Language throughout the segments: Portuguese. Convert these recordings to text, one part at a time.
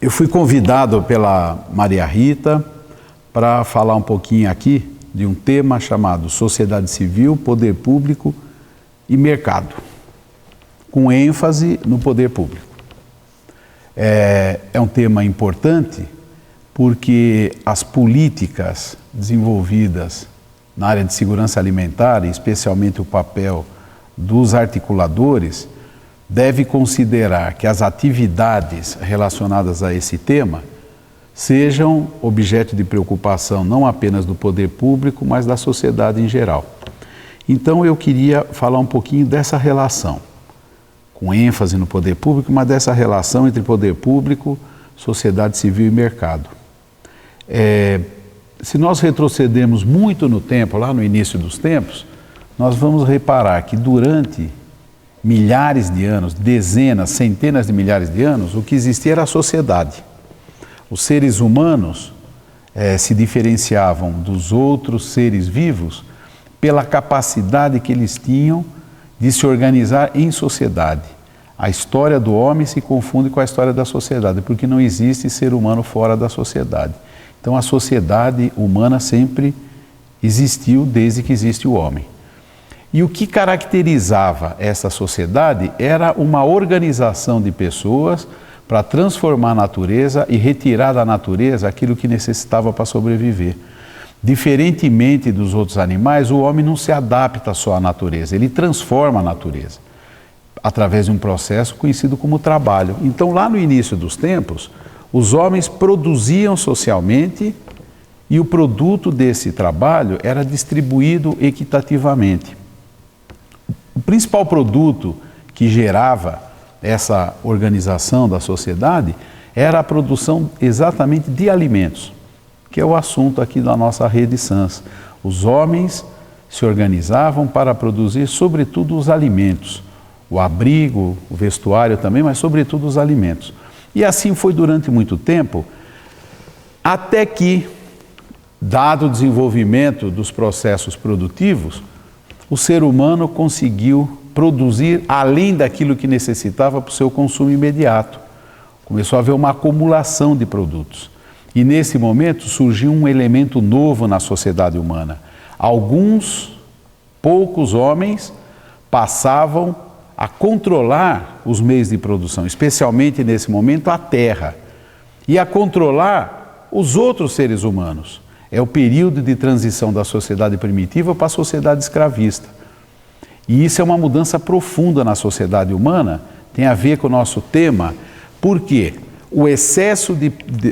Eu fui convidado pela Maria Rita para falar um pouquinho aqui de um tema chamado Sociedade Civil, Poder Público e Mercado, com ênfase no poder público. É um tema importante porque as políticas desenvolvidas na área de segurança alimentar, especialmente o papel dos articuladores, deve considerar que as atividades relacionadas a esse tema sejam objeto de preocupação não apenas do poder público, mas da sociedade em geral. Então eu queria falar um pouquinho dessa relação, com ênfase no poder público, mas dessa relação entre poder público, sociedade civil e mercado. Se nós retrocedermos muito no tempo, lá no início dos tempos, nós vamos reparar que durante milhares de anos, dezenas, centenas de milhares de anos, o que existia era a sociedade. Os seres humanos se diferenciavam dos outros seres vivos pela capacidade que eles tinham de se organizar em sociedade. A história do homem se confunde com a história da sociedade, porque não existe ser humano fora da sociedade. Então a sociedade humana sempre existiu desde que existe o homem. E o que caracterizava essa sociedade era uma organização de pessoas para transformar a natureza e retirar da natureza aquilo que necessitava para sobreviver. Diferentemente dos outros animais, o homem não se adapta só à natureza, ele transforma a natureza através de um processo conhecido como trabalho. Então, lá no início dos tempos, os homens produziam socialmente e o produto desse trabalho era distribuído equitativamente. O principal produto que gerava essa organização da sociedade era a produção exatamente de alimentos, que é o assunto aqui da nossa rede SANS. Os homens se organizavam para produzir, sobretudo, os alimentos, o abrigo, o vestuário também, mas sobretudo os alimentos. E assim foi durante muito tempo, até que, dado o desenvolvimento dos processos produtivos, o ser humano conseguiu produzir além daquilo que necessitava para o seu consumo imediato. Começou a haver uma acumulação de produtos. E nesse momento surgiu um elemento novo na sociedade humana. Alguns, poucos homens passavam a controlar os meios de produção, especialmente nesse momento a terra, e a controlar os outros seres humanos. É o período de transição da sociedade primitiva para a sociedade escravista. E isso é uma mudança profunda na sociedade humana, tem a ver com o nosso tema, porque o excesso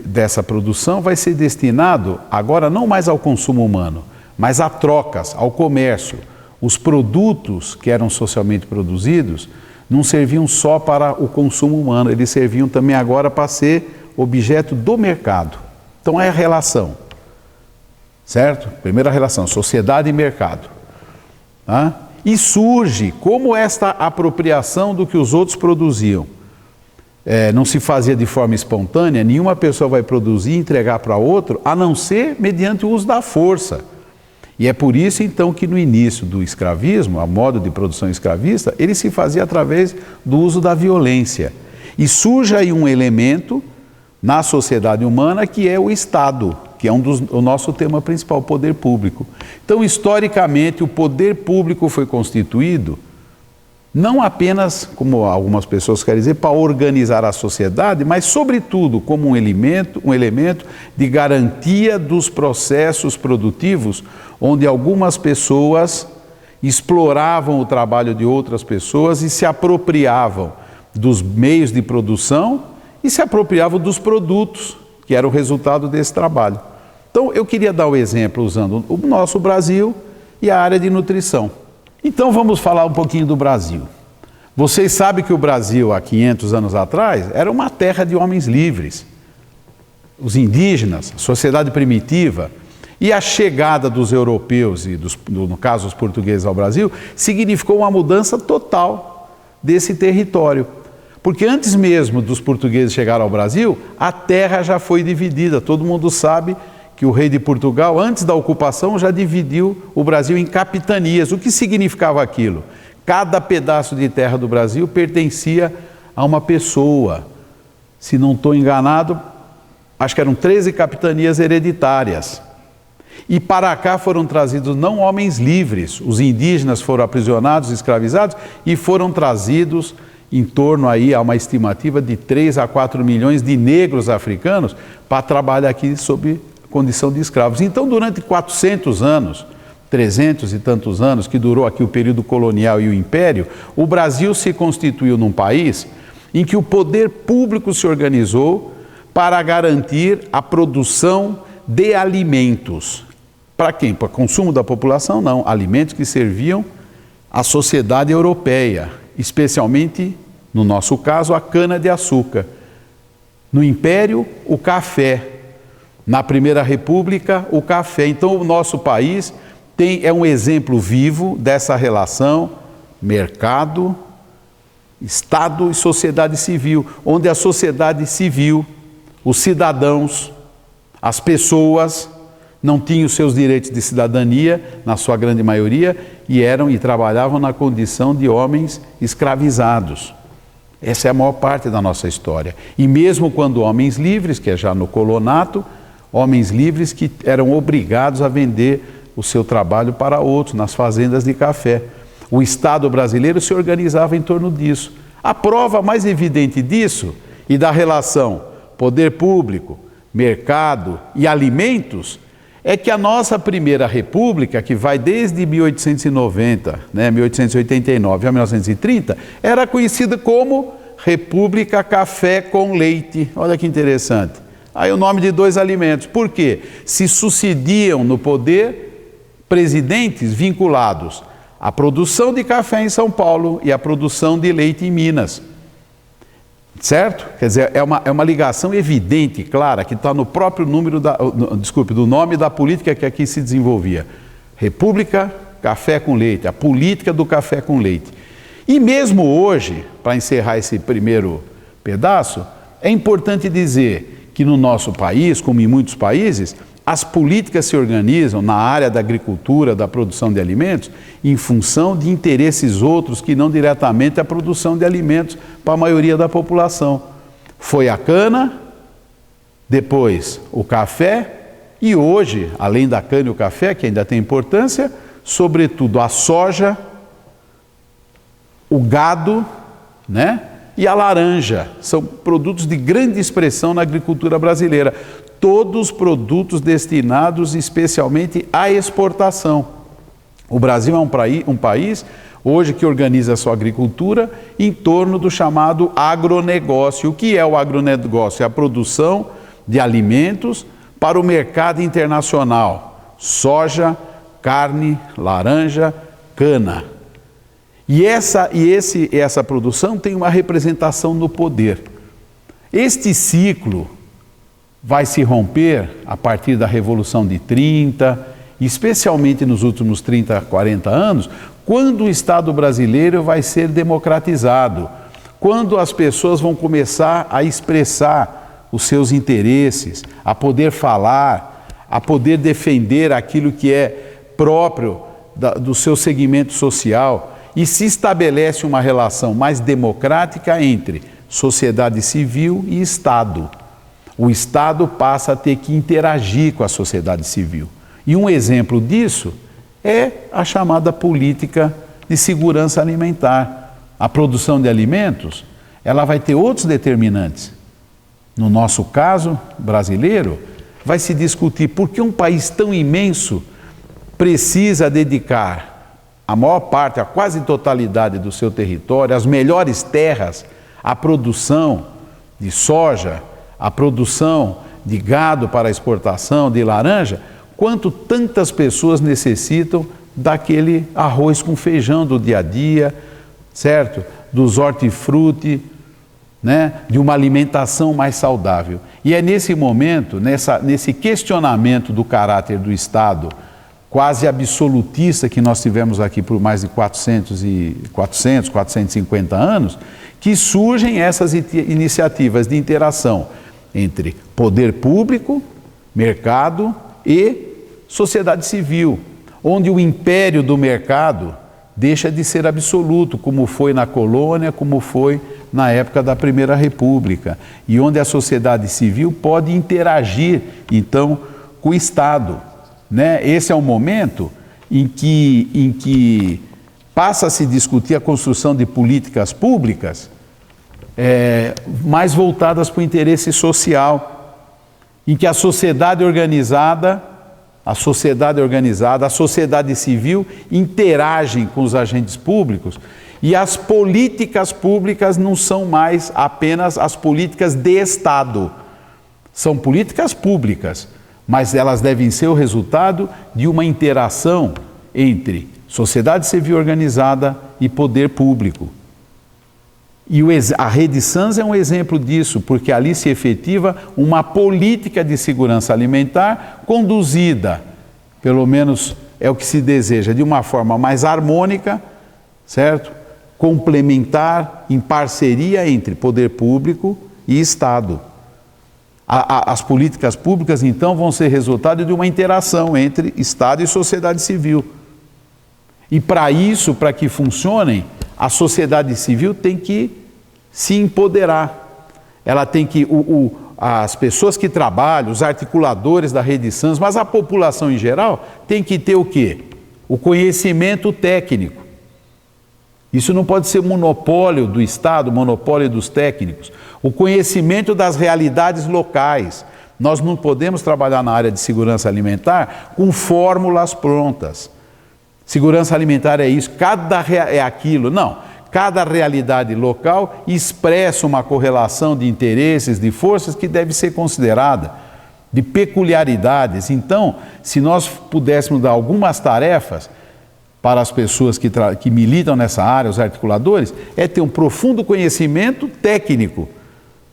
dessa produção vai ser destinado agora não mais ao consumo humano, mas a trocas, ao comércio. Os produtos que eram socialmente produzidos não serviam só para o consumo humano, eles serviam também agora para ser objeto do mercado. Então é a relação, certo? Primeira relação, sociedade e mercado. Tá? E surge como esta apropriação do que os outros produziam não se fazia de forma espontânea, nenhuma pessoa vai produzir e entregar para outro, a não ser mediante o uso da força. E é por isso, então, que no início do escravismo, a modo de produção escravista, ele se fazia através do uso da violência. E surge aí um elemento na sociedade humana que é o Estado, que é o nosso tema principal, o poder público. Então, historicamente, o poder público foi constituído não apenas, como algumas pessoas querem dizer, para organizar a sociedade, mas, sobretudo, como um elemento de garantia dos processos produtivos, onde algumas pessoas exploravam o trabalho de outras pessoas e se apropriavam dos meios de produção e se apropriavam dos produtos, que era o resultado desse trabalho. Então, eu queria dar o exemplo usando o nosso Brasil e a área de nutrição. Então, vamos falar um pouquinho do Brasil. Vocês sabem que o Brasil, há 500 anos atrás, era uma terra de homens livres. Os indígenas, a sociedade primitiva, e a chegada dos europeus, e no caso os portugueses ao Brasil, significou uma mudança total desse território. Porque antes mesmo dos portugueses chegarem ao Brasil, a terra já foi dividida. Todo mundo sabe que o rei de Portugal, antes da ocupação, já dividiu o Brasil em capitanias. O que significava aquilo? Cada pedaço de terra do Brasil pertencia a uma pessoa, se não estou enganado, acho que eram 13 capitanias hereditárias. E para cá foram trazidos não homens livres, os indígenas foram aprisionados, escravizados, e foram trazidos em torno aí a uma estimativa de 3 a 4 milhões de negros africanos para trabalhar aqui sob condição de escravos. Então, durante 400 anos, 300 e tantos anos, que durou aqui o período colonial e o império, o Brasil se constituiu num país em que o poder público se organizou para garantir a produção de alimentos. Para quem? Para consumo da população? Não. Alimentos que serviam à sociedade europeia, especialmente, no nosso caso, a cana-de-açúcar. No Império, o café. Na Primeira República, o café. Então, o nosso país é um exemplo vivo dessa relação mercado, Estado e sociedade civil, onde a sociedade civil, os cidadãos, as pessoas não tinham seus direitos de cidadania, na sua grande maioria, e trabalhavam na condição de homens escravizados. Essa é a maior parte da nossa história. E mesmo quando homens livres, que é já no colonato, homens livres que eram obrigados a vender o seu trabalho para outros, nas fazendas de café. O Estado brasileiro se organizava em torno disso. A prova mais evidente disso e da relação poder público, mercado e alimentos é que a nossa Primeira República, que vai desde 1890, 1889 a 1930, era conhecida como República Café com Leite. Olha que interessante. Aí o nome de 2 alimentos. Por quê? Se sucediam no poder presidentes vinculados à produção de café em São Paulo e à produção de leite em Minas. Certo? Quer dizer, é uma ligação evidente, clara, que está no próprio do nome da política que aqui se desenvolvia. República Café com Leite, a política do café com leite. E mesmo hoje, para encerrar esse primeiro pedaço, é importante dizer que no nosso país, como em muitos países, as políticas se organizam na área da agricultura, da produção de alimentos, em função de interesses outros que não diretamente a produção de alimentos para a maioria da população. Foi a cana, depois o café e hoje, além da cana e o café, que ainda tem importância, sobretudo a soja, o gado, e a laranja. São produtos de grande expressão na agricultura brasileira. Todos produtos destinados especialmente à exportação. O Brasil é um país hoje que organiza a sua agricultura em torno do chamado agronegócio. O que é o agronegócio? É a produção de alimentos para o mercado internacional. Soja, carne, laranja, cana. E essa produção tem uma representação no poder. Este ciclo vai se romper a partir da Revolução de 30, especialmente nos últimos 30, 40 anos, quando o Estado brasileiro vai ser democratizado, quando as pessoas vão começar a expressar os seus interesses, a poder falar, a poder defender aquilo que é próprio do seu segmento social, e se estabelece uma relação mais democrática entre sociedade civil e Estado. O Estado passa a ter que interagir com a sociedade civil. E um exemplo disso é a chamada política de segurança alimentar. A produção de alimentos, ela vai ter outros determinantes. No nosso caso brasileiro, vai se discutir por que um país tão imenso precisa dedicar a maior parte, a quase totalidade do seu território, as melhores terras, à produção de soja, a produção de gado para exportação, de laranja, quanto tantas pessoas necessitam daquele arroz com feijão do dia a dia, certo? Dos hortifruti, de uma alimentação mais saudável. E é nesse momento, nesse questionamento do caráter do Estado, quase absolutista que nós tivemos aqui por mais de 450 anos, que surgem essas iniciativas de interação entre poder público, mercado e sociedade civil, onde o império do mercado deixa de ser absoluto, como foi na colônia, como foi na época da Primeira República, e onde a sociedade civil pode interagir, então, com o Estado, né? Esse é o momento em que passa a se discutir a construção de políticas públicas mais voltadas para o interesse social, em que a sociedade organizada, a sociedade civil interagem com os agentes públicos, e as políticas públicas não são mais apenas as políticas de Estado. São políticas públicas, mas elas devem ser o resultado de uma interação entre sociedade civil organizada e poder público. E a Rede SANS é um exemplo disso, porque ali se efetiva uma política de segurança alimentar conduzida, pelo menos é o que se deseja, de uma forma mais harmônica, certo? Complementar, em parceria entre poder público e Estado. As políticas públicas, então, vão ser resultado de uma interação entre Estado e sociedade civil. E para isso, para que funcionem, a sociedade civil tem que se empoderar. Ela tem que, as pessoas que trabalham, os articuladores da Rede SANS, mas a população em geral, tem que ter o quê? O conhecimento técnico. Isso não pode ser monopólio do Estado, monopólio dos técnicos. O conhecimento das realidades locais. Nós não podemos trabalhar na área de segurança alimentar com fórmulas prontas. Segurança alimentar é isso, é aquilo. Não, cada realidade local expressa uma correlação de interesses, de forças que deve ser considerada, de peculiaridades. Então, se nós pudéssemos dar algumas tarefas para as pessoas que militam nessa área, os articuladores, é ter um profundo conhecimento técnico,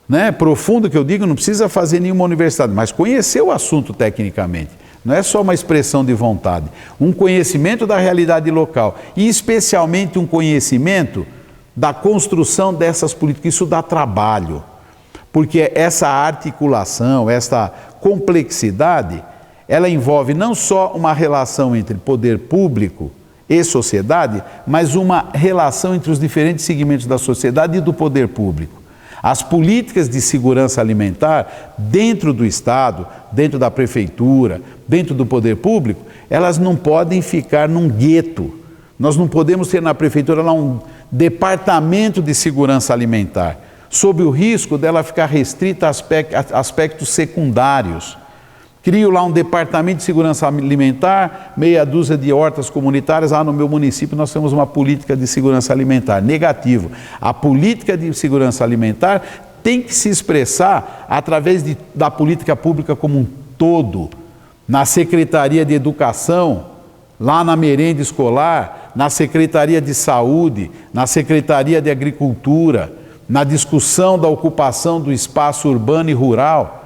né? Profundo, que eu digo, não precisa fazer nenhuma universidade, mas conhecer o assunto tecnicamente. Não é só uma expressão de vontade. Um conhecimento da realidade local e especialmente um conhecimento da construção dessas políticas. Isso dá trabalho, porque essa articulação, essa complexidade, ela envolve não só uma relação entre poder público e sociedade, mas uma relação entre os diferentes segmentos da sociedade e do poder público. As políticas de segurança alimentar dentro do Estado, dentro da prefeitura, dentro do poder público, elas não podem ficar num gueto. Nós não podemos ter na prefeitura lá um departamento de segurança alimentar, sob o risco dela ficar restrita a aspectos secundários. Crio lá um departamento de segurança alimentar, meia dúzia de hortas comunitárias. No meu município nós temos uma política de segurança alimentar. Negativo. A política de segurança alimentar tem que se expressar através da política pública como um todo. Na Secretaria de Educação, lá na merenda escolar, na Secretaria de Saúde, na Secretaria de Agricultura, na discussão da ocupação do espaço urbano e rural.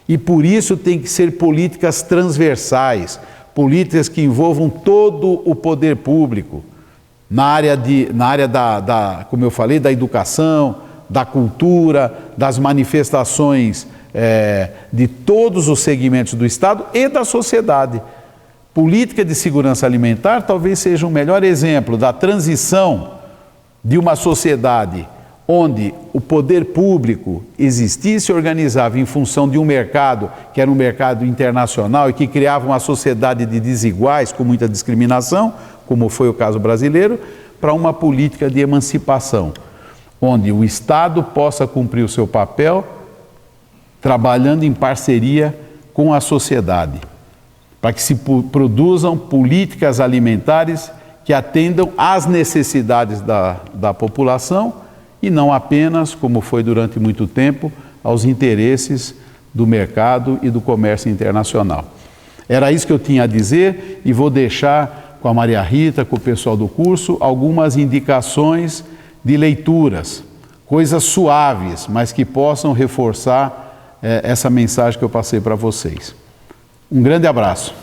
E por isso tem que ser políticas transversais, políticas que envolvam todo o poder público, na área como eu falei, da educação, da cultura, das manifestações de todos os segmentos do Estado e da sociedade. Política de segurança alimentar talvez seja o melhor exemplo da transição de uma sociedade onde o poder público existisse e organizava em função de um mercado que era um mercado internacional e que criava uma sociedade de desiguais com muita discriminação, como foi o caso brasileiro, para uma política de emancipação, onde o Estado possa cumprir o seu papel trabalhando em parceria com a sociedade, para que se produzam políticas alimentares que atendam às necessidades da população e não apenas, como foi durante muito tempo, aos interesses do mercado e do comércio internacional. Era isso que eu tinha a dizer e vou deixar com a Maria Rita, com o pessoal do curso, algumas indicações de leituras, coisas suaves, mas que possam reforçar essa mensagem que eu passei para vocês. Um grande abraço.